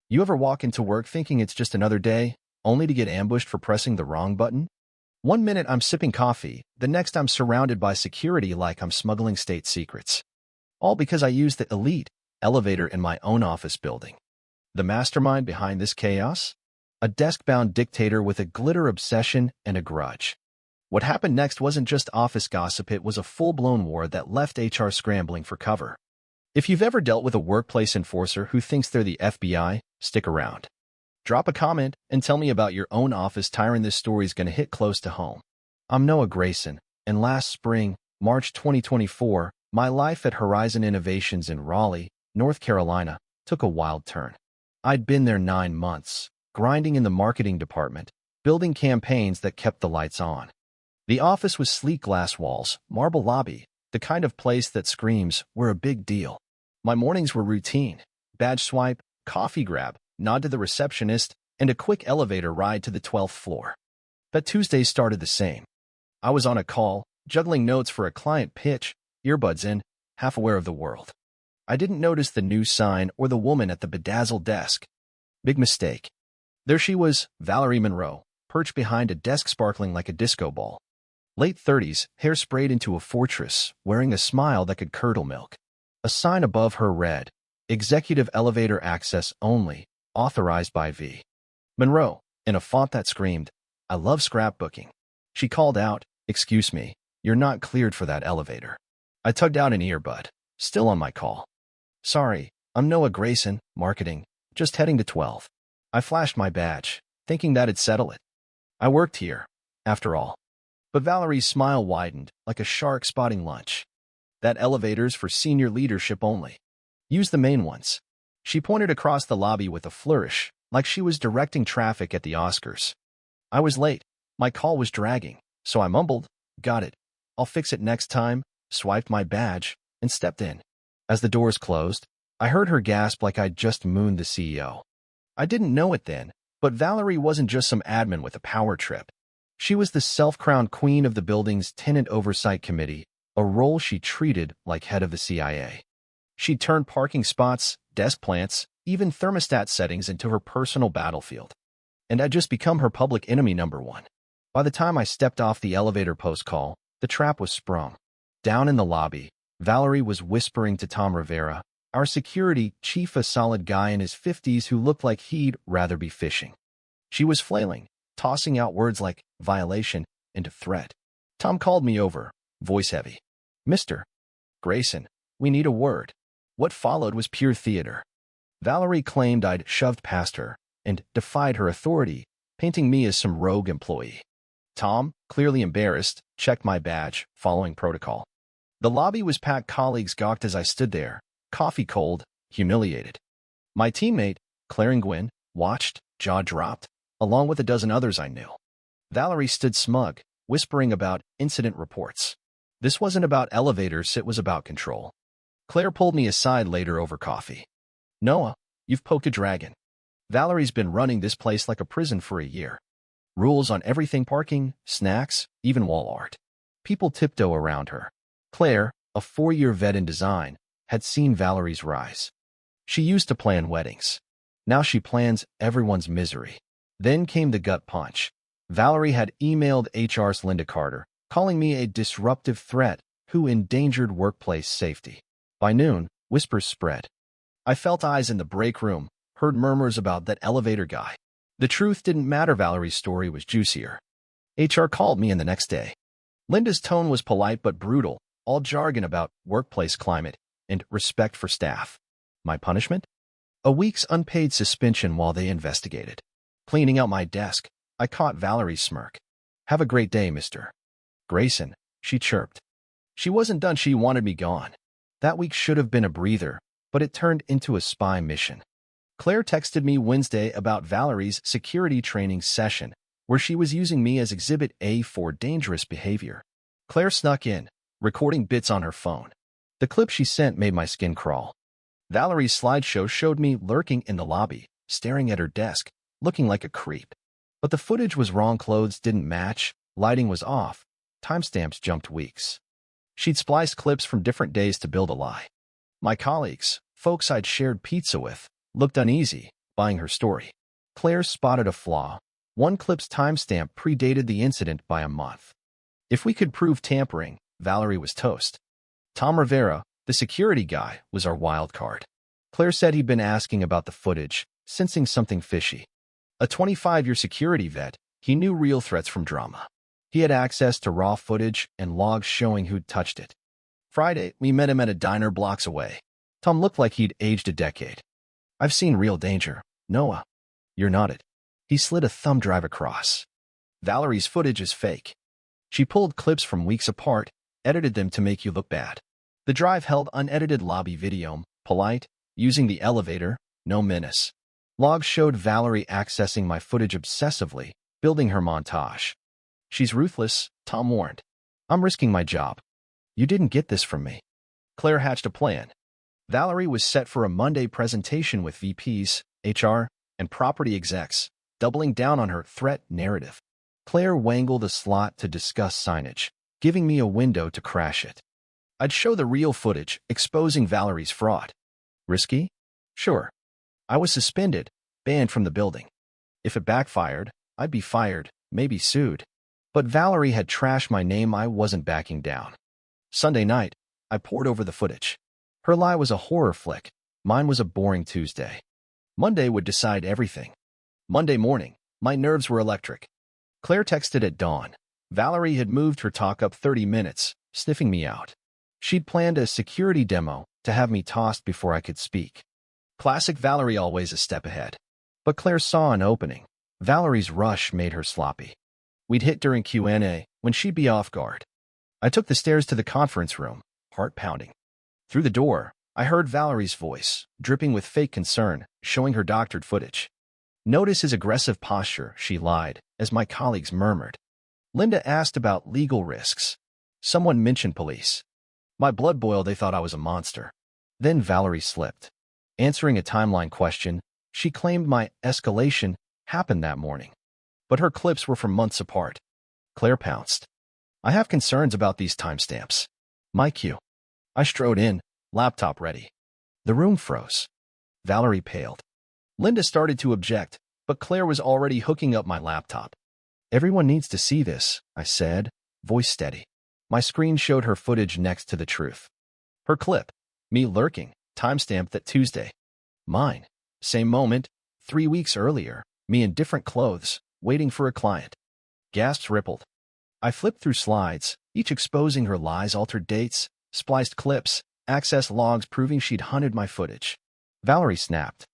You ever walk into work thinking it's just another day, only to get ambushed for pressing the wrong button? One minute I'm sipping coffee, the next I'm surrounded by security like I'm smuggling state secrets. All because I used the elite elevator in my own office building. The mastermind behind this chaos? A desk-bound dictator with a glitter obsession and a grudge. What happened next wasn't just office gossip, it was a full-blown war that left HR scrambling for cover. If you've ever dealt with a workplace enforcer who thinks they're the FBI, stick around. Drop a comment and tell me about your own office tyrant. This story's gonna hit close to home. I'm Noah Grayson, and last spring, March 2024, my life at Horizon Innovations in Raleigh, North Carolina, took a wild turn. I'd been there 9 months, grinding in the marketing department, building campaigns that kept the lights on. The office was sleek glass walls, marble lobby, the kind of place that screams, "We're a big deal." My mornings were routine: badge swipe, coffee grab, nod to the receptionist, and a quick elevator ride to the 12th floor. But Tuesdays started the same. I was on a call, juggling notes for a client pitch, earbuds in, half aware of the world. I didn't notice the news sign or the woman at the bedazzled desk. Big mistake. There she was, Valerie Monroe, perched behind a desk sparkling like a disco ball. Late 30s, hair sprayed into a fortress, wearing a smile that could curdle milk. A sign above her read, "Executive Elevator Access Only, Authorized by V. Monroe," in a font that screamed, "I love scrapbooking." She called out, "Excuse me, you're not cleared for that elevator." I tugged out an earbud, still on my call. "Sorry, I'm Noah Grayson, marketing, just heading to 12. I flashed my badge, thinking that'd settle it. I worked here, after all. But Valerie's smile widened, like a shark spotting lunch. "That elevator's for senior leadership only. Use the main ones." She pointed across the lobby with a flourish, like she was directing traffic at the Oscars. I was late. My call was dragging, so I mumbled, "Got it. I'll fix it next time," swiped my badge, and stepped in. As the doors closed, I heard her gasp like I'd just mooned the CEO. I didn't know it then, but Valerie wasn't just some admin with a power trip. She was the self-crowned queen of the building's tenant oversight committee, a role she treated like head of the CIA. She'd turned parking spots, desk plants, even thermostat settings into her personal battlefield. And I'd just become her public enemy number one. By the time I stepped off the elevator post-call, the trap was sprung. Down in the lobby, Valerie was whispering to Tom Rivera, our security chief, a solid guy in his 50s who looked like he'd rather be fishing. She was flailing, tossing out words like violation and threat. Tom called me over, voice heavy. "Mr. Grayson, we need a word." What followed was pure theater. Valerie claimed I'd shoved past her and defied her authority, painting me as some rogue employee. Tom, clearly embarrassed, checked my badge, following protocol. The lobby was packed. Colleagues gawked as I stood there, coffee cold, humiliated. My teammate, Claire Gwynn, watched, jaw dropped, along with a dozen others I knew. Valerie stood smug, whispering about incident reports. This wasn't about elevators, it was about control. Claire pulled me aside later over coffee. "Noah, you've poked a dragon. Valerie's been running this place like a prison for a year. Rules on everything: parking, snacks, even wall art. People tiptoe around her." Claire, a 4-year vet in design, had seen Valerie's rise. She used to plan weddings. Now she plans everyone's misery. Then came the gut punch. Valerie had emailed HR's Linda Carter, calling me a disruptive threat who endangered workplace safety. By noon, whispers spread. I felt eyes in the break room, heard murmurs about that elevator guy. The truth didn't matter. Valerie's story was juicier. HR called me in the next day. Linda's tone was polite but brutal, all jargon about workplace climate and respect for staff. My punishment? A week's unpaid suspension while they investigated. Cleaning out my desk, I caught Valerie's smirk. "Have a great day, Mr. Grayson," she chirped. She wasn't done. She wanted me gone. That week should have been a breather, but it turned into a spy mission. Claire texted me Wednesday about Valerie's security training session, where she was using me as Exhibit A for dangerous behavior. Claire snuck in, recording bits on her phone. The clip she sent made my skin crawl. Valerie's slideshow showed me lurking in the lobby, staring at her desk, looking like a creep. But the footage was wrong. Clothes didn't match, lighting was off, timestamps jumped weeks. She'd spliced clips from different days to build a lie. My colleagues, folks I'd shared pizza with, looked uneasy, buying her story. Claire spotted a flaw. One clip's timestamp predated the incident by a month. If we could prove tampering, Valerie was toast. Tom Rivera, the security guy, was our wild card. Claire said he'd been asking about the footage, sensing something fishy. A 25-year security vet, he knew real threats from drama. He had access to raw footage and logs showing who'd touched it. Friday, we met him at a diner blocks away. Tom looked like he'd aged a decade. "I've seen real danger, Noah." "You're not it." He slid a thumb drive across. "Valerie's footage is fake. She pulled clips from weeks apart, edited them to make you look bad." The drive held unedited lobby video, polite, using the elevator, no menace. Logs showed Valerie accessing my footage obsessively, building her montage. "She's ruthless," Tom warned. "I'm risking my job." "You didn't get this from me." Claire hatched a plan. Valerie was set for a Monday presentation with VPs, HR, and property execs, doubling down on her threat narrative. Claire wangled a slot to discuss signage, giving me a window to crash it. I'd show the real footage, exposing Valerie's fraud. Risky? Sure. I was suspended, banned from the building. If it backfired, I'd be fired, maybe sued. But Valerie had trashed my name. I wasn't backing down. Sunday night, I pored over the footage. Her lie was a horror flick. Mine was a boring Tuesday. Monday would decide everything. Monday morning, my nerves were electric. Claire texted at dawn. Valerie had moved her talk up 30 minutes, sniffing me out. She'd planned a security demo to have me tossed before I could speak. Classic Valerie, always a step ahead. But Claire saw an opening. Valerie's rush made her sloppy. We'd hit during Q&A, when she'd be off guard. I took the stairs to the conference room, heart pounding. Through the door, I heard Valerie's voice, dripping with fake concern, showing her doctored footage. "Notice his aggressive posture," she lied, as my colleagues murmured. Linda asked about legal risks. Someone mentioned police. My blood boiled. They thought I was a monster. Then Valerie slipped. Answering a timeline question, she claimed my escalation happened that morning. But her clips were from months apart. Claire pounced. "I have concerns about these timestamps." My cue. I strode in, laptop ready. The room froze. Valerie paled. Linda started to object, but Claire was already hooking up my laptop. "Everyone needs to see this," I said, voice steady. My screen showed her footage next to the truth. Her clip, me lurking, timestamped that Tuesday. Mine, same moment, 3 weeks earlier, me in different clothes, waiting for a client. Gasps rippled. I flipped through slides, each exposing her lies, altered dates, spliced clips, access logs proving she'd hunted my footage. Valerie snapped.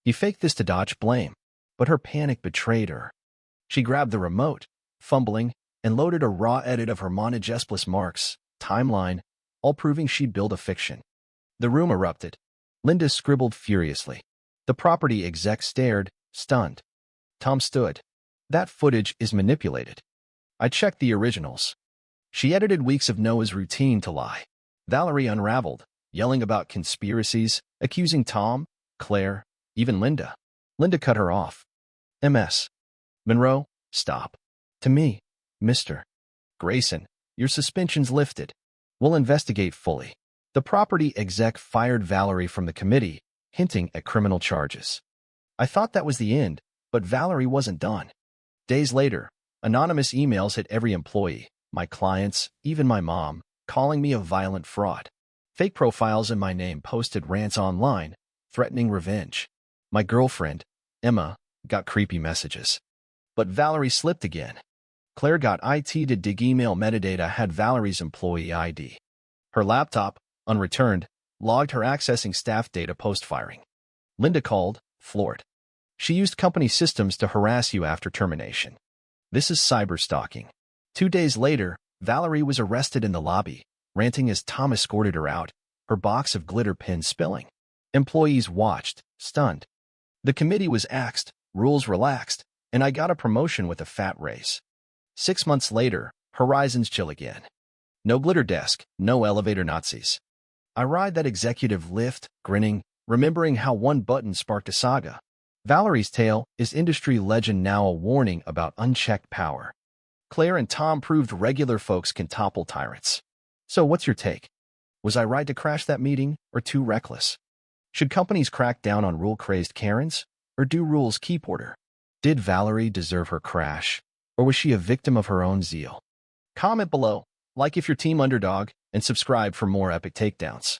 He faked this to dodge blame, but her panic betrayed her. She grabbed the remote, fumbling, and loaded a raw edit of her montage marks, timeline, all proving she'd built a fiction. The room erupted. Linda scribbled furiously. The property exec stared, stunned. Tom stood. "That footage is manipulated." I checked the originals. She edited weeks of Noah's routine to lie. Valerie unraveled, yelling about conspiracies, accusing Tom, Claire, even Linda. Linda cut her off. "MS. Monroe, stop." To me, "Mr. Grayson, your suspension's lifted. We'll investigate fully." The property exec fired Valerie from the committee, hinting at criminal charges. I thought that was the end, but Valerie wasn't done. Days later, anonymous emails hit every employee, my clients, even my mom, calling me a violent fraud. Fake profiles in my name posted rants online, threatening revenge. My girlfriend, Emma, got creepy messages. But Valerie slipped again. Claire got IT to dig email metadata, had Valerie's employee ID. Her laptop, unreturned, logged her accessing staff data post-firing. Linda called, floored. She used company systems to harass you after termination. This is cyberstalking. 2 days later, Valerie was arrested in the lobby, ranting as Tom escorted her out, her box of glitter pins spilling. Employees watched, stunned. The committee was axed, rules relaxed, and I got a promotion with a fat raise. 6 months later, horizons chill again. No glitter desk, no elevator Nazis. I ride that executive lift, grinning, remembering how one button sparked a saga. Valerie's tale is industry legend, now a warning about unchecked power. Claire and Tom proved regular folks can topple tyrants. So what's your take? Was I right to crash that meeting, or too reckless? Should companies crack down on rule-crazed Karens, Or do rules keep order? Did Valerie deserve her crash? Or was she a victim of her own zeal? Comment below, like if you're team underdog, and subscribe for more epic takedowns.